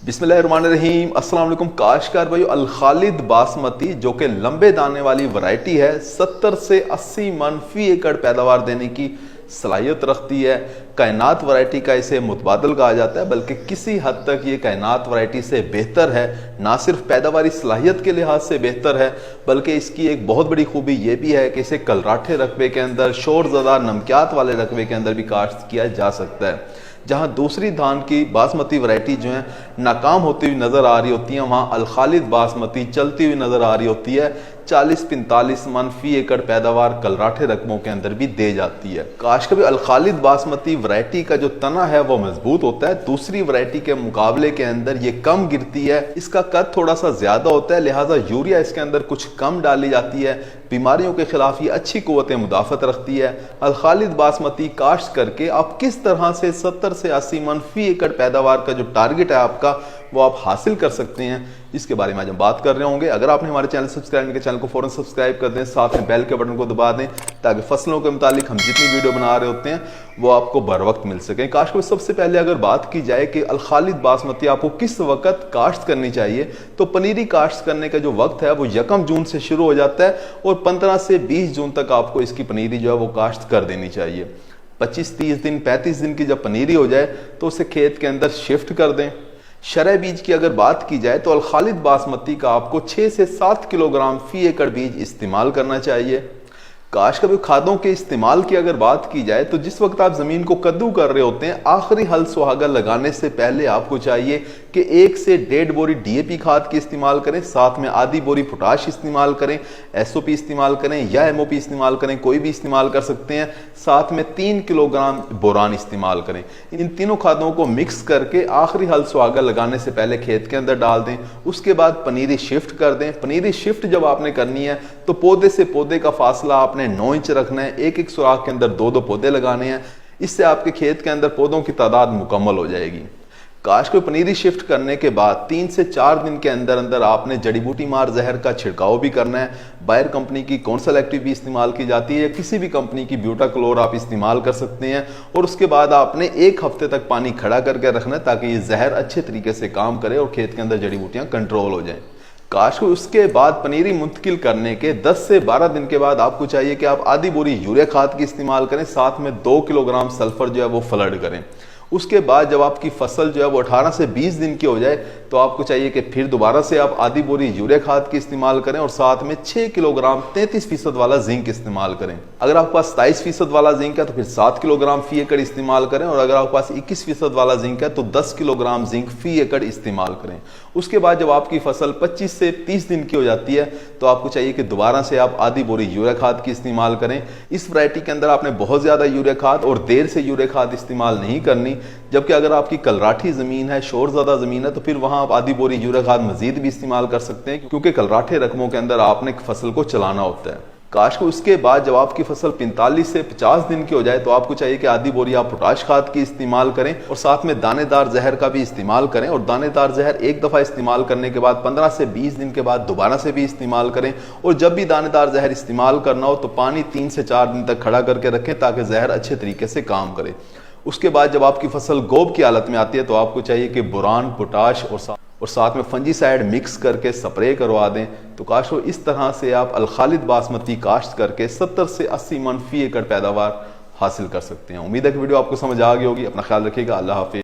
बिस्मिल्लाहिर्रहमानिर्रहीम अस्सलाम वालेकुम। काश्तकार भाइयों, अल खालिद बासमती जो कि लंबे दाने वाली वैरायटी है, 70 से 80 मन फी एकड़ पैदावार देने की सलाहियत रखती है। कायनात वैरायटी का इसे मुतबादल कहा जाता है, बल्कि किसी हद तक ये कायनात वैरायटी से बेहतर है। ना सिर्फ पैदावारी सलाहियत के लिहाज से बेहतर है, बल्कि इसकी एक बहुत बड़ी खूबी ये भी है कि इसे कलराठे रकबे के अंदर, शोरज़दा नमकियात वाले रकबे के अंदर भी काश्त किया जा सकता है। जहां दूसरी धान की बासमती वैरायटी जो है नाकाम होती हुई नज़र आ रही होती है, वहां अल खालिद बासमती चलती हुई नज़र आ रही होती है। 40-45 मन फी एकड़ पैदावार कलराठे रकबों के अंदर भी दे जाती है। काश कभी अल खालिद बासमती वैरायटी का जो तना है वो मजबूत होता है, दूसरी वैरायटी के मुकाबले के अंदर ये कम गिरती है। इसका कद थोड़ा सा ज्यादा होता है, लिहाजा यूरिया इसके अंदर कुछ कम डाली जाती है। बीमारियों के खिलाफ ये अच्छी कुव्वत मुदाफत रखती है। अल खालिद बासमती काश्त करके आप किस तरह से 70 से 80 मन फी एकड़ पैदावार का जो टारगेट है आपका, वो आप हासिल कर सकते हैं, इसके बारे में आज हम बात कर रहे होंगे। अगर आपने हमारे चैनल सब्सक्राइब नहीं किया, चैनल को फौरन सब्सक्राइब कर दें, साथ में बेल के बटन को दबा दें, ताकि फसलों के मुतालिक हम जितनी वीडियो बना रहे होते हैं वो आपको बर वक्त मिल सकें। काश्त को सबसे पहले अगर बात की जाए कि अल खालिद बासमती आपको किस वक्त काश्त करनी चाहिए, तो पनीरी काश्त करने का जो वक्त है वो 1 जून से शुरू हो जाता है और 15 से 20 जून तक आपको इसकी पनीरी जो है वो काश्त कर देनी चाहिए। 25-30 दिन 35 दिन की जब पनीरी हो जाए तो उसे खेत के अंदर शिफ्ट कर दें। शरह बीज की अगर बात की जाए तो अल खालिद बासमती का आपको 6 से 7 किलोग्राम फी एकड़ बीज इस्तेमाल करना चाहिए। काश कभी खादों के इस्तेमाल की अगर बात की जाए तो जिस वक्त आप जमीन को कद्दू कर रहे होते हैं, आखिरी हल सुहागा लगाने से पहले आपको चाहिए कि 1 से 1.5 बोरी डीएपी खाद की इस्तेमाल करें, साथ में आधी बोरी पोटाश इस्तेमाल करें, एसओपी इस्तेमाल करें या एमओपी इस्तेमाल करें, कोई भी इस्तेमाल कर सकते हैं। साथ में 3 किलोग्राम बोरान इस्तेमाल करें। इन तीनों खादों को मिक्स करके आखिरी हल सुहागा लगाने से पहले खेत के अंदर डाल दें। उसके बाद पनीरी शिफ्ट कर दें। पनीरी शिफ्ट जब आपने करनी है तो पौधे से पौधे का फासला आपने 9 इंच रखना है। एक सुराख के अंदर 2-2 पौधे लगाने हैं। इससे आपके खेत के अंदर पौधों की तादाद मुकम्मल हो जाएगी। काश को पनीरी शिफ्ट करने के बाद 3 से 4 दिन के अंदर अंदर आपने जड़ी बूटी मार जहर का छिड़काव भी करना है। बायर कंपनी की कौनसल एक्टिव भी इस्तेमाल की जाती है, या किसी भी कंपनी की ब्यूटाक्लोर आप इस्तेमाल कर सकते हैं। और उसके बाद आपने 1 हफ्ते तक पानी खड़ा करके रखना है, ताकि ये जहर अच्छे तरीके से काम करे और खेत के अंदर जड़ी बूटियां कंट्रोल हो जाएं। काश को उसके बाद पनीरी मुंतकिल करने के 10 से 12 दिन के बाद आपको चाहिए कि आप आधी बोरी यूरिया खाद की इस्तेमाल करें, साथ में 2 किलोग्राम सल्फर जो है वो फ्लड करें। उसके बाद जब आपकी फसल जो है वो 18 से 20 दिन की हो जाए तो आपको चाहिए कि फिर दोबारा से आप आधी बोरी यूरिया खाद की इस्तेमाल करें और साथ में 6 किलोग्राम 33% वाला जिंक इस्तेमाल करें। अगर आपके पास 27% वाला जिंक है तो फिर 7 किलोग्राम फी एकड़ इस्तेमाल करें, और अगर आपके पास 21% वाला जिंक है तो 10 किलोग्राम जिंक फी एकड़ इस्तेमाल करें। उसके बाद जब आपकी फसल 25 से 30 दिन की हो जाती है तो आपको चाहिए कि दोबारा से आप आधी बोरी यूरिया खाद की इस्तेमाल करें। इस वैरायटी के अंदर आपने बहुत ज्यादा यूरिया खाद और देर से यूरिया खाद इस्तेमाल नहीं करनी। जबकि अगर आपकी कलराठी जमीन है, शोरज़दा जमीन है, तो फिर वहां आप आधी बोरी यूरिया खाद मजीद भी इस्तेमाल कर सकते हैं, क्योंकि कलराठे रकमों के अंदर आपने फसल को चलाना होता है। काश को उसके बाद जब आपकी फसल 45 से 50 दिन की हो जाए तो आपको चाहिए कि आधी बोरी आप पोटाश खाद की इस्तेमाल करें और साथ में दानेदार जहर का भी इस्तेमाल करें। और दानेदार जहर एक दफ़ा इस्तेमाल करने के बाद 15 से 20 दिन के बाद दोबारा से भी इस्तेमाल करें। और जब भी दानेदार जहर इस्तेमाल करना हो तो पानी 3 से 4 दिन तक खड़ा करके रखें, ताकि जहर अच्छे तरीके से काम करे। उसके बाद जब आपकी फसल गोब की हालत में आती है तो आपको चाहिए कि बोरान, पोटाश और साथ में फंजीसाइड मिक्स करके स्प्रे करवा दें। तो काश हो इस तरह से आप अल खालिद बासमती काश्त करके 70 से 80 मन फी एकड़ पैदावार हासिल कर सकते हैं। उम्मीद है कि वीडियो आपको समझ आ गई होगी। अपना ख्याल रखिएगा। अल्लाह हाफिज़।